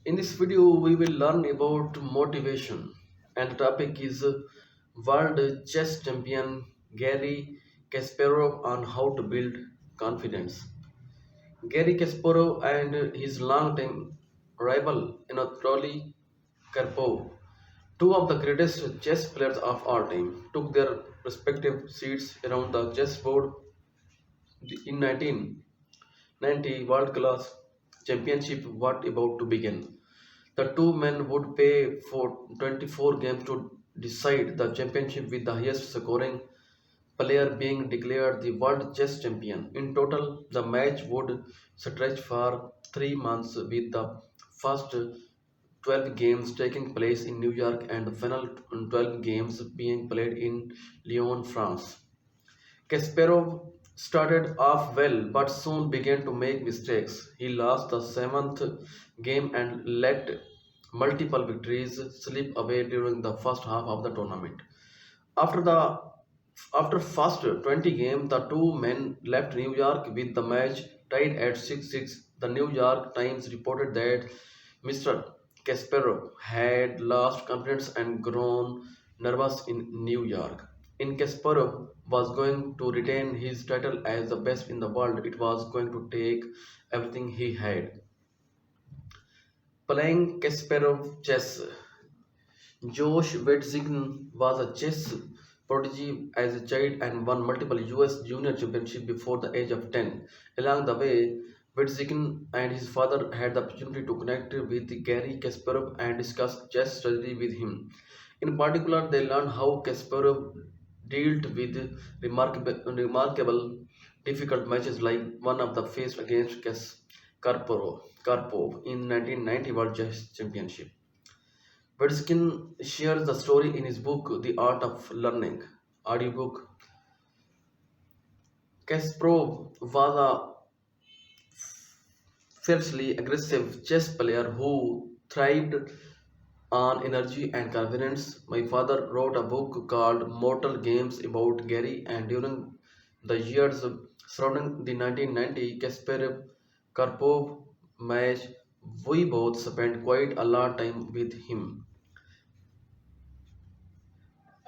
In this video, we will learn about motivation, and the topic is World Chess Champion Garry Kasparov on how to build confidence. Garry Kasparov and his longtime rival Anatoly Karpov, two of the greatest chess players of all time, took their respective seats around the chessboard in 1990 World Class Championship was about to begin. The two men would play for 24 games to decide the championship, with the highest scoring player being declared the world chess champion. In total, the match would stretch for 3 months, with the first 12 games taking place in New York and the final 12 games being played in Lyon, France. Kasparov started off well but soon began to make mistakes. He lost the seventh game and let multiple victories slip away during the first half of the tournament. After the after first 20 games, the two men left New York with the match tied at 6-6. The New York Times reported that Mr. Kasparov had lost confidence and grown nervous in New York. In Kasparov was going to retain his title as the best in the world, it was going to take everything he had. Playing Kasparov chess, Josh Wetzigen was a chess prodigy as a child and won multiple US junior championships before the age of 10. Along the way, Wetzigen and his father had the opportunity to connect with Garry Kasparov and discuss chess strategy with him. In particular, they learned how Kasparov dealt with remarkable difficult matches like one of the faced against Karpov in 1990 World Chess Championship. Wetzinski shares the story in his book The Art of Learning audiobook. Kasparov was a fiercely aggressive chess player who thrived on energy and confidence. My father wrote a book called Mortal Games about Garry, and during the years surrounding the 1990 Kasparov Karpov match, we both spent quite a lot of time with him.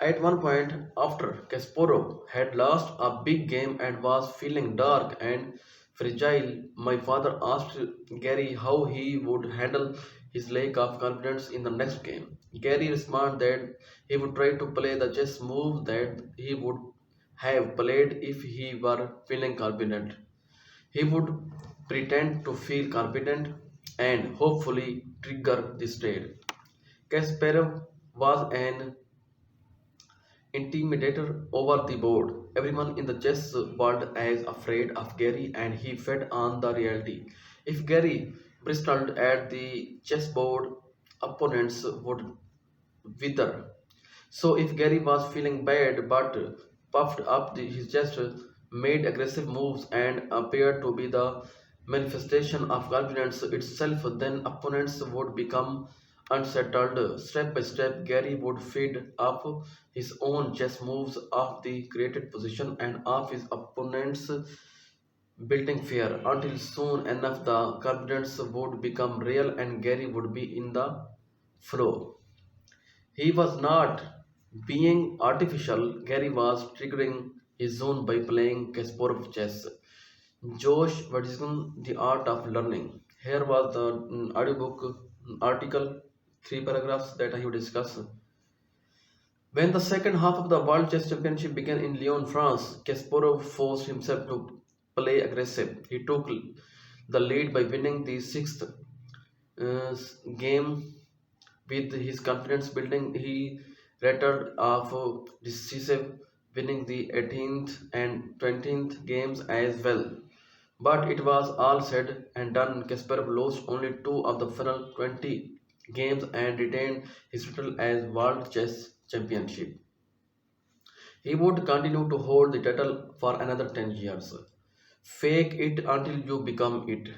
At one point, after Kasparov had lost a big game and was feeling dark and fragile, my father asked Garry how he would handle his lack of confidence in the next game. Garry responded that he would try to play the chess move that he would have played if he were feeling confident. He would pretend to feel confident and hopefully trigger the state. Kasparov was an intimidator over the board. Everyone in the chess world is afraid of Garry, and he fed on the reality. If Garry bristled at the chessboard, opponents would wither. So if Garry was feeling bad but puffed up his chest, made aggressive moves, and appeared to be the manifestation of confidence itself, then opponents would become unsettled. Step by step, Garry would feed up his own chess moves off the created position and off his opponent's building fear, until soon enough the confidence would become real and Garry would be in the flow. He was not being artificial. Garry was triggering his zone by playing Kasparov chess. Josh Wetzigen, The Art of Learning. Here was the audiobook article, three paragraphs that I will discuss. When the second half of the World Chess Championship began in Lyon, France, Kasparov forced himself to play aggressive. He took the lead by winning the sixth game. With his confidence building, he rattled off decisive, winning the 18th and 20th games as well. But it was all said and done. Kasparov lost only two of the final 20 games and retained his title as World Chess Championship. He would continue to hold the title for another 10 years. Fake it until you become it.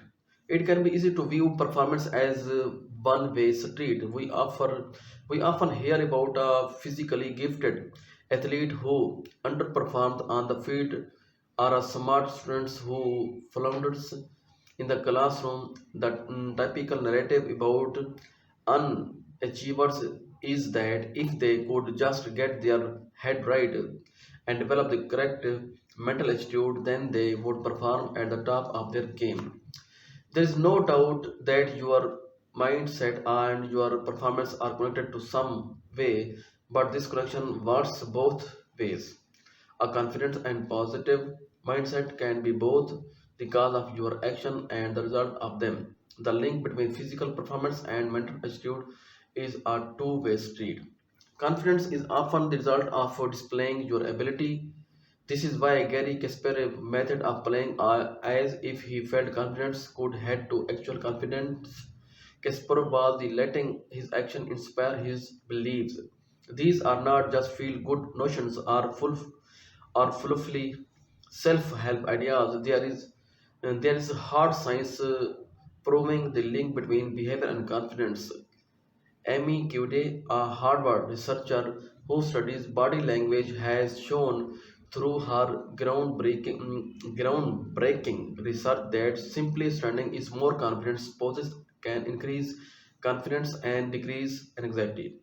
It can be easy to view performance as a one-way street. We often hear about a physically gifted athlete who underperformed on the field, or a smart student who flounders In the classroom, the typical narrative about unachievers is that if they could just get their head right and develop the correct mental attitude, then they would perform at the top of their game. There is no doubt that your mindset and your performance are connected to some way, but this connection works both ways. A confident and positive mindset can be both the cause of your action and the result of them. The link between physical performance and mental attitude is a two-way street. Confidence is often the result of displaying your ability. This is why Garry Kasparov method of playing as if he felt confidence could head to actual confidence. Kasparov was the letting his action inspire his beliefs. These are not just feel good notions or fluffy self-help ideas. There is hard science proving the link between behavior and confidence. Amy Cuddy, a Harvard researcher who studies body language, has shown through her groundbreaking research that simply standing is more confidence poses can increase confidence and decrease anxiety.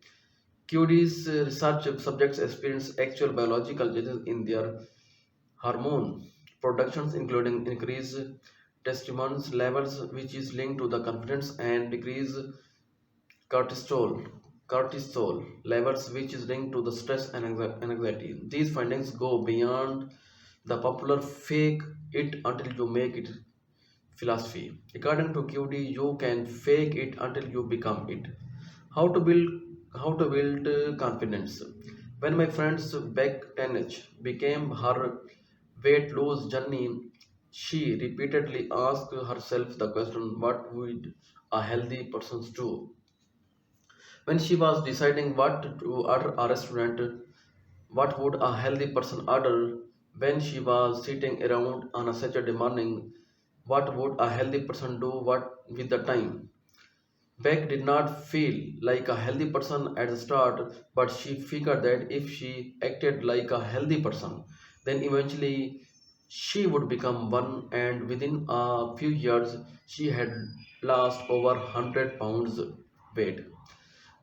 Cuddy's research subjects experience actual biological changes in their hormone productions, including increased testosterone levels, which is linked to the confidence, and decreased cortisol cortisol levels, which is linked to the stress and anxiety. These findings go beyond the popular fake it until you make it philosophy. According to QD, you can fake it until you become it. How to build confidence. When my friend's back teenage became her weight loss journey, she repeatedly asked herself the question, what would a healthy person do? When she was deciding what to order a restaurant, what would a healthy person order? When she was sitting around on a Saturday morning, what would a healthy person do what with the time? Beck did not feel like a healthy person at the start, but she figured that if she acted like a healthy person, then eventually she would become one, and within a few years, she had lost over 100 pounds weight.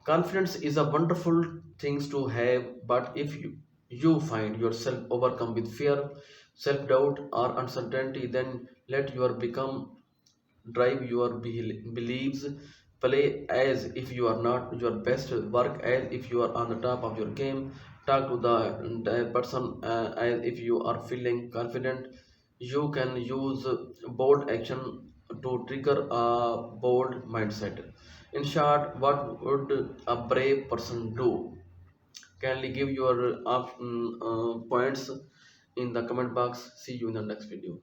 Confidence is a wonderful thing to have, but if you find yourself overcome with fear, self-doubt, or uncertainty, then let your become drive your beliefs. Play as if you are not your best, work as if you are on the top of your game, talk to the person as if you are feeling confident. You can use bold action to trigger a bold mindset. In short, what would a brave person do? Kindly give your points in the comment box. See you in the next video.